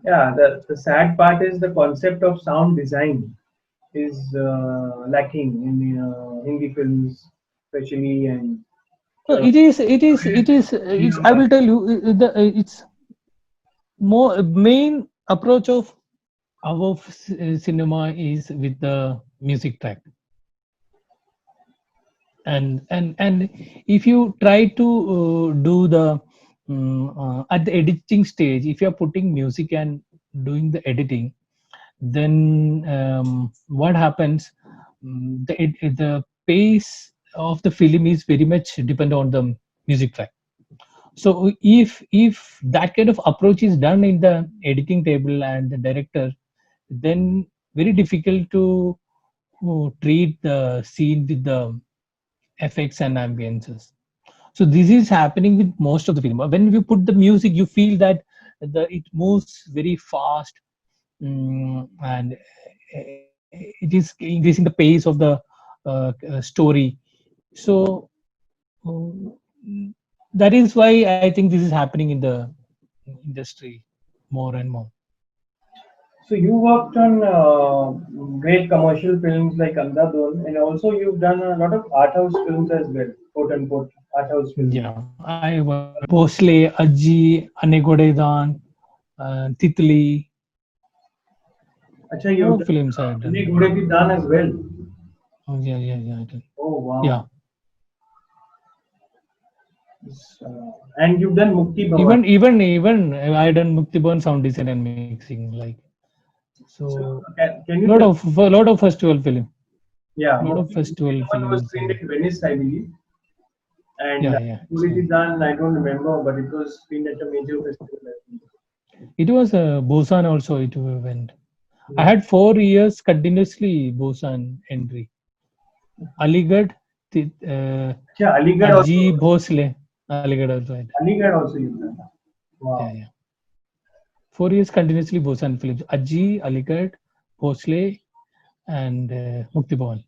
Yeah, the sad part is the concept of sound design is lacking in Hindi films, especially, and No, uh, it's, I will tell you, it's more main approach of our cinema is with the music track. And if you try to do the at the editing stage, if you are putting music and doing the editing, then what happens, the pace of the film is very much depend on the music track. So if that kind of approach is done in the editing table and the director, then very difficult to treat the scene with the effects and ambiences. So this is happening with most of the film. When you put the music, you feel that it moves very fast, and it is increasing the pace of the story. So mm, that is why I think this is happening in the industry more and more. so you worked on great commercial films like Andhadhun, and also you've done a lot of art house films as well, quote unquote art house films. Yeah, I worked on Bhosle, Ajji, Anegodedan, Titli. Acha, A lot you've of done films I have Anne done. Ghode Ki Daan as well. Oh, yeah, yeah, yeah. I did. Oh Yeah. wow! And you've done Mukti Bhavan. Even I done Mukti Bhavan sound design and mixing, like, So so can you tell? a lot of festival film, Yeah, lot of Mukti festival Bhavan was films. screened in Venice, I believe, and Yeah, yeah. Ghode Ki Daan, I don't remember, but it was screened at a major festival, I think. It was Busan also. It went. I Yeah. had 4 years continuously Busan entry. Aligarh, Acha, Aligarh also. Ajji Bhosle, Aligarh also. I did. Aligarh also you've done. Yeah, Wow. yeah. 4 years continuously Busan films. Ajji, Aligarh, Bhosle, and Mukti Bhavan.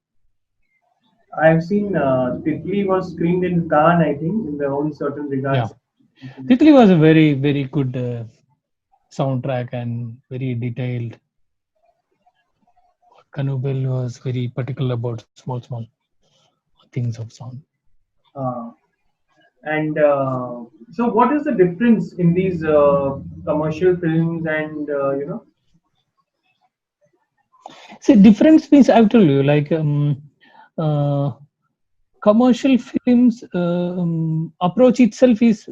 I've seen Titli was screened in Cannes, I think, in their own certain Yeah. regards. Titli was a very, very good soundtrack and very detailed. Kanubel was very particular about small things of sound. Uh, and so, what is the difference in these commercial films and See, difference means I've told you, like, uh, commercial films approach itself is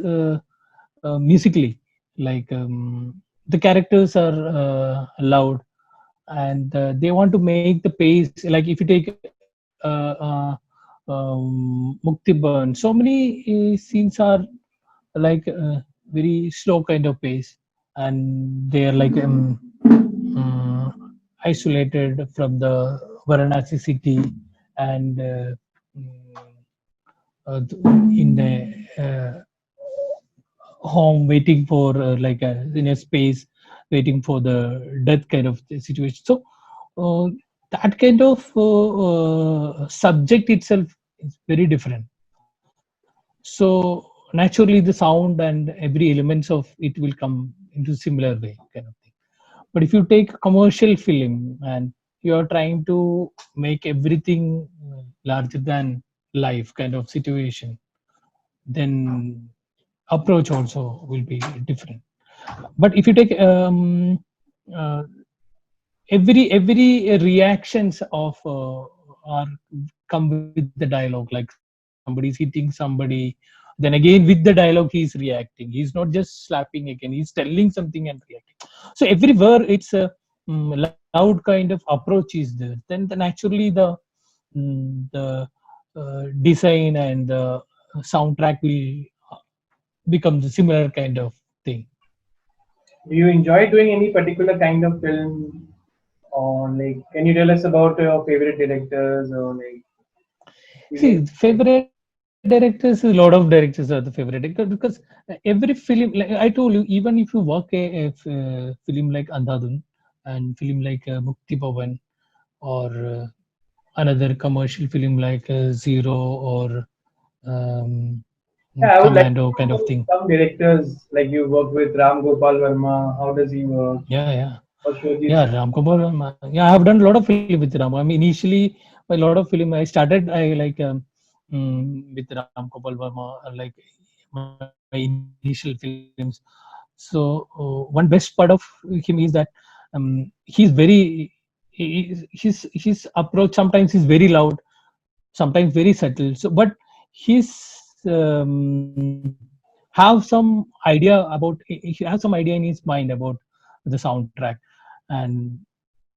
musically, like, the characters are loud, and they want to make the pace. Like if you take Mukti Bhavan, so many scenes are like very slow kind of pace, and they are like isolated from the Varanasi city, and in the home waiting for like in a space waiting for the death kind of situation. So uh, that kind of subject itself is very different. So naturally the sound and every elements of it will come into similar way kind of thing. But if you take a commercial film and you are trying to make everything larger than life kind of situation, then approach also will be different. But if you take uh, every reactions of are come with the dialogue, like somebody is hitting somebody, then again with the dialogue he is reacting, he's not just slapping again, he's telling something and reacting. So everywhere it's a loud kind of approach is there, then naturally the design and the soundtrack will become the similar kind of thing. do you enjoy doing any particular kind of film? Or like, can you tell us about your favorite directors or like experience? See, favorite directors, a lot of directors are the favorite director because every film, like I told you, even if you work a film like Andhadhun and film like Mukti Bhavan, or another commercial film like Zero, or um, Yeah, I would like commando to kind of know thing. some directors like you work with Ram Gopal Verma. How does he work? Yeah, yeah. Or Shojit Yeah, Sir. Ram Gopal Verma. Yeah, I have done a lot of film with Ram. I mean, initially, a lot of film. I started. I like with Ram Gopal Verma. Like my initial films. So one best part of him is that he's very. His approach sometimes is very loud, sometimes very subtle. So, but he's have some idea about. He has some idea in his mind about the soundtrack, and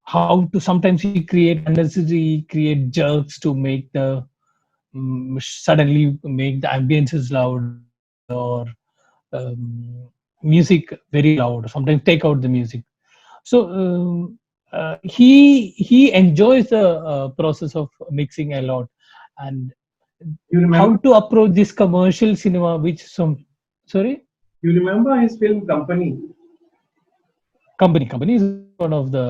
how to sometimes he create unnecessary create jerks to make the suddenly make the ambiences loud or music very loud, sometimes take out the music. So he enjoys the process of mixing a lot, and You how remember? to approach this commercial cinema which some, sorry. You remember his film Company? Company is one of the,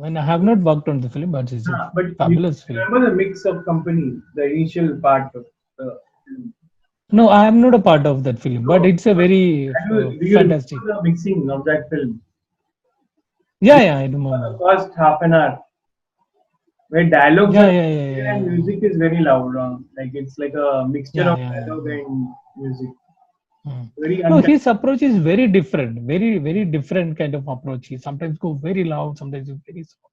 and I have not worked on the film, but it's a But you fabulous film. remember the mix of Company, the initial part of the film. No, I am not a part of that film, but So, it's a very do you remember fantastic. the mixing of that film? Yeah, You yeah, I remember remember. the first half an hour where dialogues Yeah, are yeah, yeah, clear yeah, and yeah, music is very loud. Like it's like a mixture yeah, of yeah, yeah. dialogue and music. Mm. Very No, unconventional. his approach is very different, very different kind of approach. He sometimes go very loud, sometimes very soft.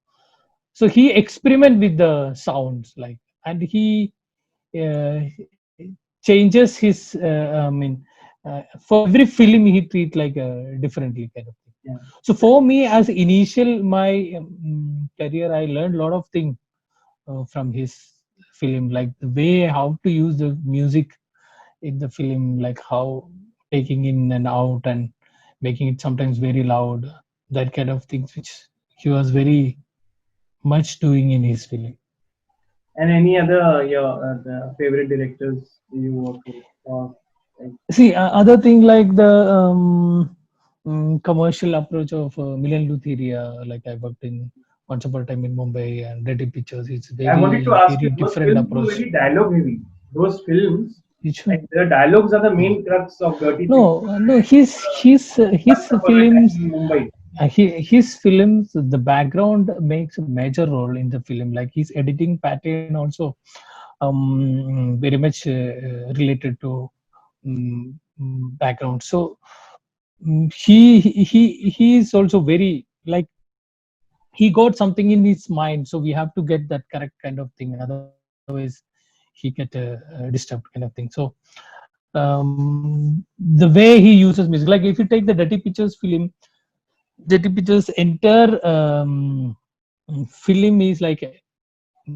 So he experiment with the sounds, like, and he uh, changes his. I mean, for every film he treat like differently kind of thing. Yeah. So for me, as initial my career, I learned a lot of things from his film, like the way how to use the music in the film, like how taking in and out and making it sometimes very loud, that kind of things, which he was very much doing in his film. And any other your the favorite directors you work with or like See, other thing like the commercial approach of Milan Lutheria, like I worked in Once Upon a Time in Mumbai and Ready Pictures. It's I wanted to very, ask you, very those different films were approach. very dialogue heavy. Those films, Which like one? the dialogues are the Hmm. main crux of Dirty No, Pictures no, and his Once Upon a Time films, in Mumbai. his films, the background makes a major role in the film. Like his editing pattern also, very much related to background. So he is also very like he got something in his mind. So we have to get that correct kind of thing. Otherwise, he get disturbed kind of thing. So the way he uses music, like if you take the Dirty Pictures film, Dirty Pictures entire film is like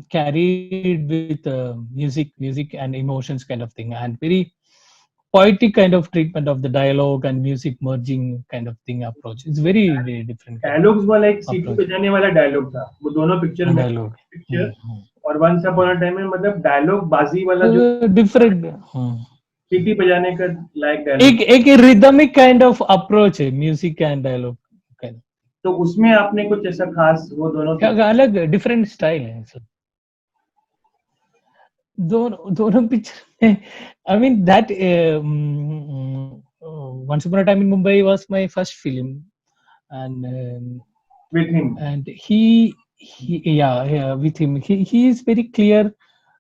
carried with music and emotions kind of thing, and very poetic kind of treatment of the dialogue and music merging kind of thing approach. It's very different kind of dialogues वो like सीटी approach बजाने वाला dialogue था वो दोनों picture and में dialogue. Picture और once upon a time में मतलब डायलॉग बाजी वाला जो Different. सीटी बजाने का लायक डायलॉग एक rhythmic kind of approach है music and dialogue kind. तो उसमें आपने कुछ ऐसा खास वो दोनों पिक्चर अलग different style है सब. दोनों पिक्चर में, I mean that Once Upon a Time in Mumbai was my first film, and with him he yeah, with him he is very clear.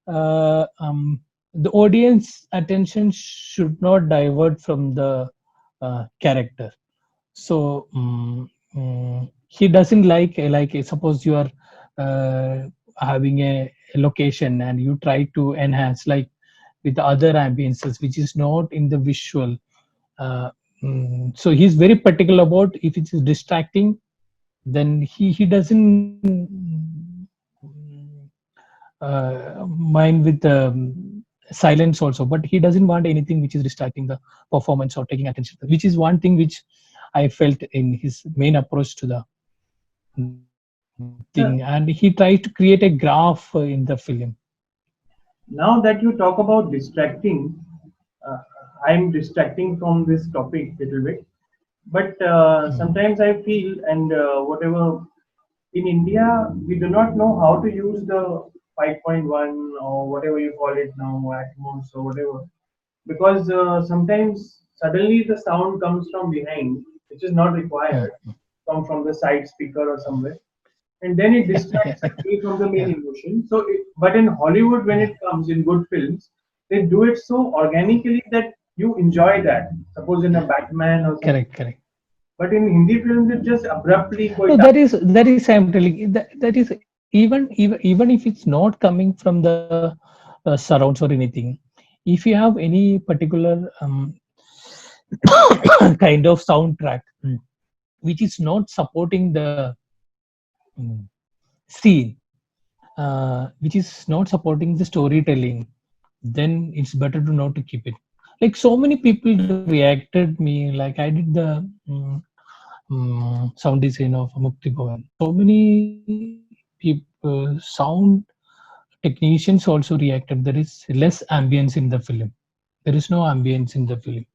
The audience attention should not divert from the character. So he doesn't like suppose you are having a location and you try to enhance like with other ambiences which is not in the visual. uh, so he's very particular about if it is distracting, then he doesn't mind with silence also, but he doesn't want anything which is distracting the performance or taking attention, which is one thing which I felt in his main approach to the thing, and he tried to create a graph in the film. now that you talk about distracting uh, I'm distracting from this topic a little bit but sometimes I feel and whatever in India we do not know how to use the 5.1 or whatever you call it now Atmos or whatever because sometimes suddenly the sound comes from behind, which is not required, mm, come from the side speaker or somewhere, and then it distracts actually from the main yeah, emotion. So, but in Hollywood, when it yeah, comes in good films, they do it so organically that you enjoy that. Suppose in a Batman or something, correct, correct. but in Hindi films, it just abruptly No, quite. that is I'm telling you, that is even if it's not coming from the surrounds or anything. If you have any particular kind of soundtrack which is not supporting the mm, scene, which is not supporting the storytelling, then it's better to not to keep it. Like so many people reacted me, like I did the sound design of Mukti Bhavan. So many people, sound technicians also reacted. There is less ambience in the film. There is no ambience in the film.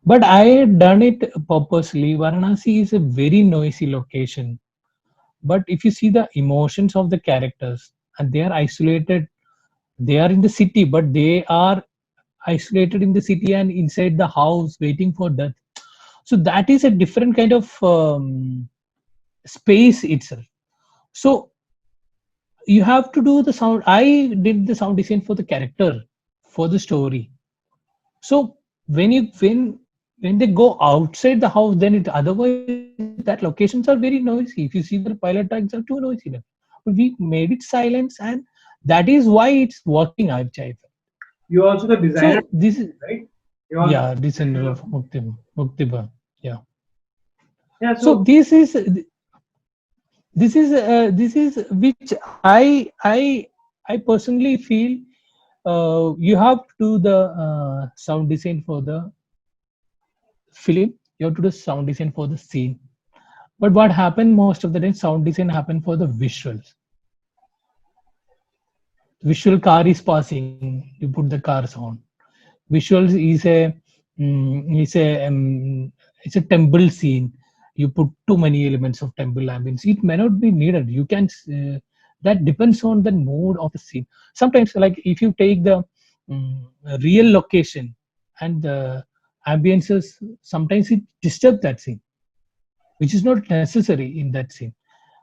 But I had done it purposely. Varanasi is a very noisy location. But if you see the emotions of the characters, and they are isolated, they are in the city, but they are isolated in the city and inside the house waiting for death. So that is a different kind of space itself. So you have to do the sound. I did the sound design for the character, for the story. So when they go outside the house, then it otherwise that locations are very noisy. If you see the pilot tracks are too noisy now. But we made it silence, and that is why it's working. I've tried. You're also the designer, So this is, right? You're also yeah, the designer designer of of. Muktiba. Yeah. Yeah. So So this is which I personally feel you have to do the sound design for the film. You have to do sound design for the scene. But what happened most of the time, sound design happened for the visuals. Visual car is passing, you put the car sound. Visuals is a temple scene. You put too many elements of temple ambience. It may not be needed. You can that depends on the mood of the scene. Sometimes, like if you take the um, real location and the ambiences, sometimes it disturbs that scene, which is not necessary in that scene.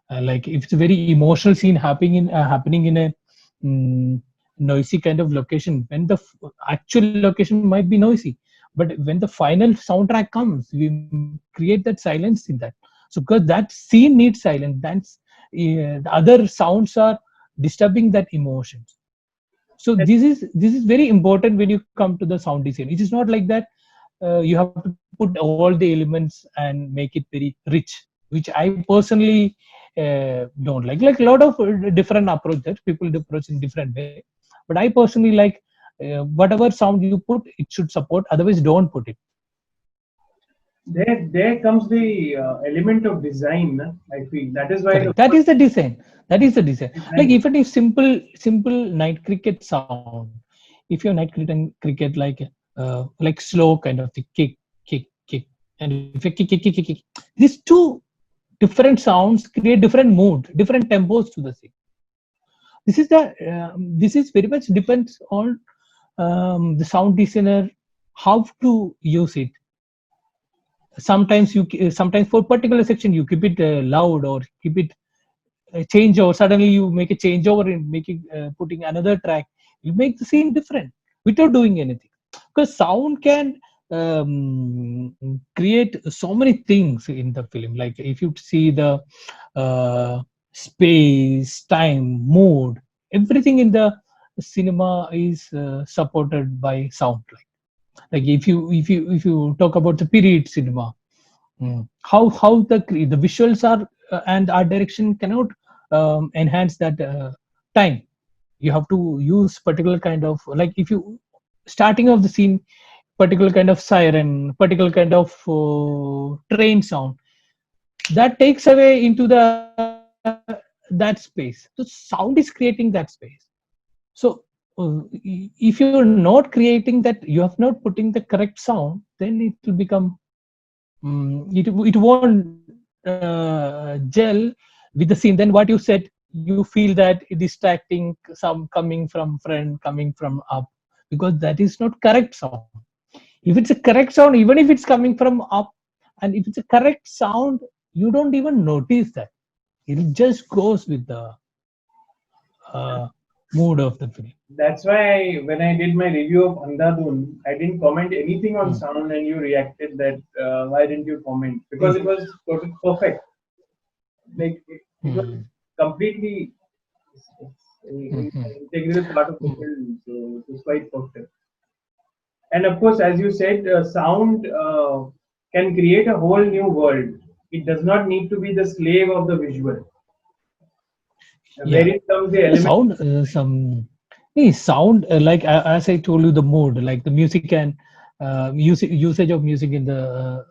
Like if it's a very emotional scene happening in a mm, noisy kind of location, when the actual location might be noisy, but when the final soundtrack comes, we create that silence in that. So because that scene needs silence, that's the other sounds are disturbing that emotions. So this is very important when you come to the sound design. It is not like that you have to put all the elements and make it very rich, which I personally don't like a lot of different approaches, people approach in different way. But I personally like whatever sound you put, it should support, otherwise don't put it. there comes the element of design. I feel that is why the Correct, that word is the design. That is the design. Like design. if it is simple night cricket sound, if your night cricket like slow kind of the kick, and if you kick, these two different sounds create different mood, different tempos to the scene. This is very much depends on the sound designer how to use it. Sometimes for particular section you keep it loud, or keep it change, or suddenly you make a changeover in making putting another track. You make the scene different without doing anything, because sound can create so many things in the film. Like if you see the uh, space, time, mood, everything in the cinema is supported by sound. Like if you talk about the period cinema, how the visuals are and art direction cannot enhance that time. You have to use particular kind of, like if you starting of the scene, particular kind of siren, particular kind of train sound, that takes away into the that space. So sound is creating that space. So if you're not creating that, you have not putting the correct sound, then it will become it won't gel with the scene. Then what you said, you feel that it distracting, some coming from front, coming from up. because that is not correct sound. If it's a correct sound, even if it's coming from up, and if it's a correct sound, you don't even notice that. It just goes with the uh, mood of the film. That's why when I did my review of Andhadhun, I didn't comment anything on Hmm. sound, and you reacted that why didn't you comment? Because Yes. it was perfect. Like it was Hmm. completely Hmm. Hmm. an integral part of the Hmm. film, so it was quite perfect. And of course, as you said, sound can create a whole new world. It does not need to be the slave of the visual. Yeah. Wherein comes the The element. sound, sound like as I told you, the mood, like the music and usage of music in the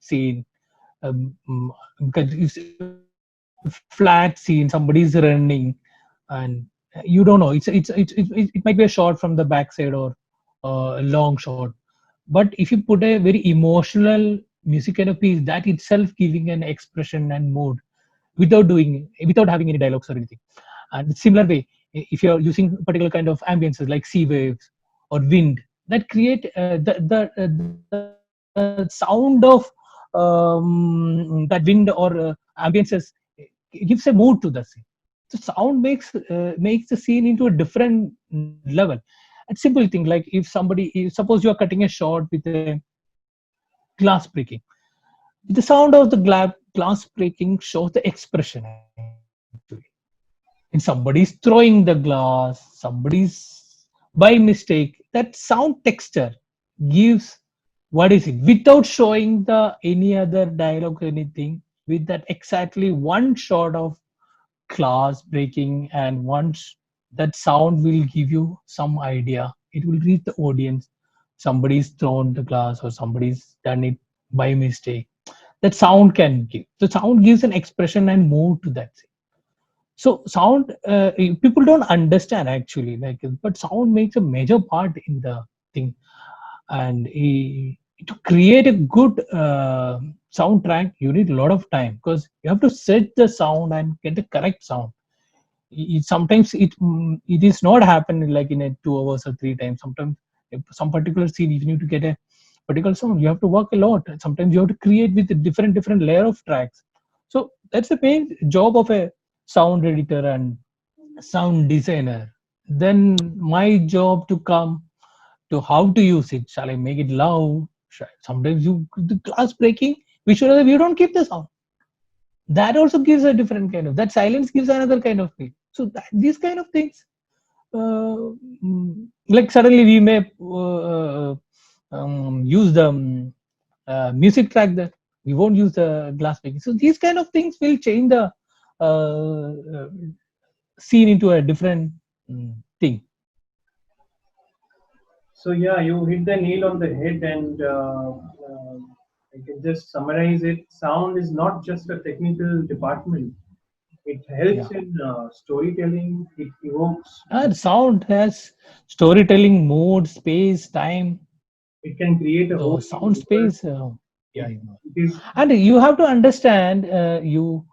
scene. Because it's a flat scene, somebody's running, and you don't know. It might be a shot from the backside or a long shot. But if you put a very emotional music kind of piece, that itself giving an expression and mood without having any dialogues or anything. And similar way, if you're using particular kind of ambiences like sea waves or wind, that create the sound of that wind or ambiences gives a mood to the scene. So sound makes the scene into a different level. A simple thing like suppose you are cutting a shot with a glass breaking, the sound of the glass breaking shows the expression actually. And somebody's throwing the glass, somebody's by mistake. That sound texture gives what is it without showing the any other dialogue or anything. With that exactly one shot of glass breaking, and once that sound will give you some idea. It will reach the audience. Somebody's thrown the glass or somebody's done it by mistake. That sound can give. The sound gives an expression and mood to that scene. So sound, people don't understand actually, like, but sound makes a major part in the thing. And to create a good soundtrack, you need a lot of time because you have to set the sound and get the correct sound. Sometimes it is not happen like in a 2 hours or 3 times. Sometimes if some particular scene, if you need to get a particular sound, you have to work a lot. Sometimes you have to create with a different layer of tracks. So that's the main job of a sound editor and sound designer. Then my job to come to how to use it. Shall I make it loud? Sometimes you the glass breaking. We should we don't keep the sound. That also gives a different kind of, that silence gives another kind of feel. So these kind of things, like suddenly we may use the music track that we won't use the glass making. So these kind of things will change the scene into a different thing. So yeah, you hit the nail on the head, and I can just summarize it. Sound is not just a technical department. It helps Yeah. in storytelling. It evokes. And sound has storytelling, mode, space, time. It can create a So whole sound new world. space, yeah, It, you know. it is. And you have to understand, you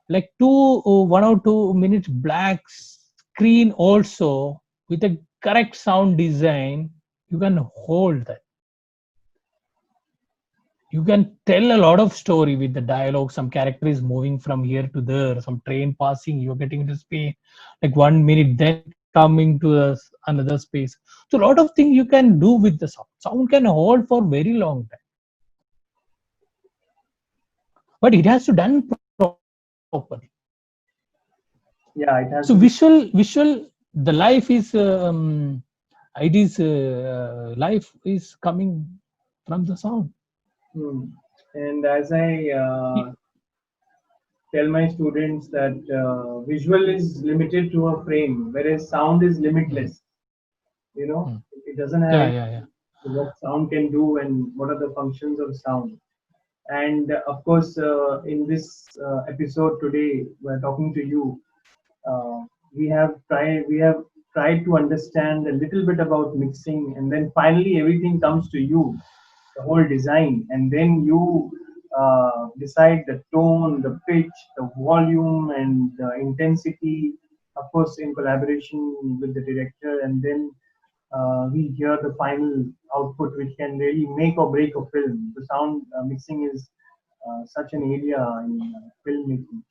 like 1 or 2 minutes black screen also with a correct sound design, you can hold that. You can tell a lot of story with the dialogue. Some character is moving from here to there, some train passing, you're getting into space like 1 minute, then coming to another space. So a lot of things you can do with the sound can hold for very long time, but it has to done properly. So Yeah, it has to be. visual, the life is it is life is coming from the sound. Hmm. And as I tell my students that visual is limited to a frame, whereas sound is Mm, limitless. You know, mm. it doesn't have Yeah, any, yeah, yeah. what sound can do and what are the functions of sound. And of course, in this episode today, we're talking to you. Uh, we have tried to understand a little bit about mixing, and then finally everything comes to you, the whole design, and then you decide the tone, the pitch, the volume, and the intensity. of course in collaboration with the director, and then we hear the final output, which can really make or break a film. The sound mixing is such an area in filmmaking.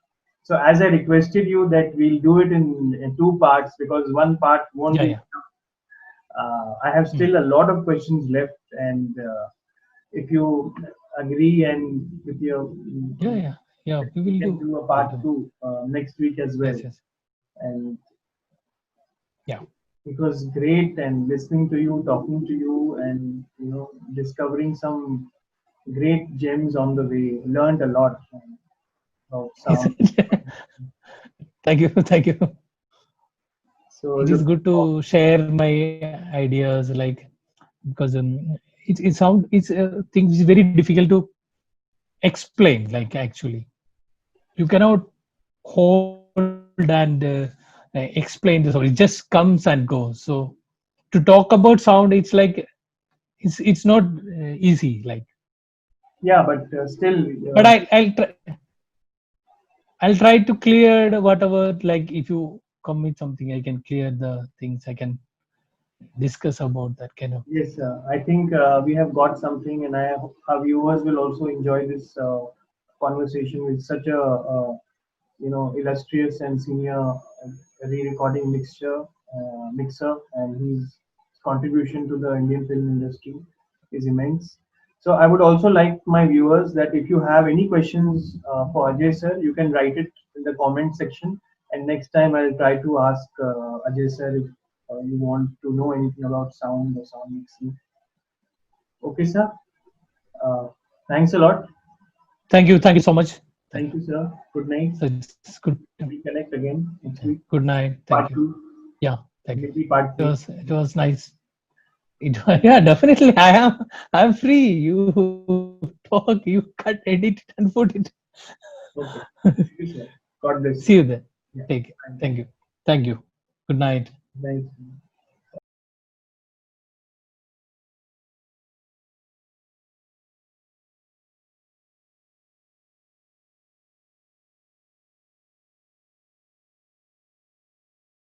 So as I requested you that we'll do it in two parts, because one part won't Yeah, be yeah. enough. I have Mm. still a lot of questions left, and if you agree and with your, Yeah, yeah, yeah. We we will can do. do a We'll part do. two next week as Yes, well. yes. And Yeah. it was great, and listening to you, talking to you, and discovering some great gems on the way. Learned a lot of Is sound. it? Thank you. Thank you. So It is look, good to share my ideas, like, because it sound it's things is very difficult to explain. Like, actually, you cannot hold and explain the sound. It just comes and goes. So to talk about sound, it's like it's not easy. Like, yeah, but still, but I'll try to clear whatever. Like, if you come with something, I can clear the things. I can discuss about that kind of. yes, I think we have got something, and our viewers will also enjoy this conversation with such a illustrious and senior re-recording mixer, and his contribution to the Indian film industry is immense. So I would also like my viewers that if you have any questions for Ajay sir, you can write it in the comment section, and next time I'll try to ask Ajay sir if you want to know anything about sound or sound mixing. Okay, sir. Uh, Thanks a lot. Thank you so much. Thank Thank you. you, sir. Good night. So it's good. We connect again next week. Good night. Thank Part you. two, Yeah. Thank you. maybe part three. It was nice. Yeah, definitely. I'm free. You talk. You cut, edit, and put it. Okay. Thank you, sir. God See bless you you. then. Yeah. Take it. Thank Thank you. you. Thank you. Good night. Thanks.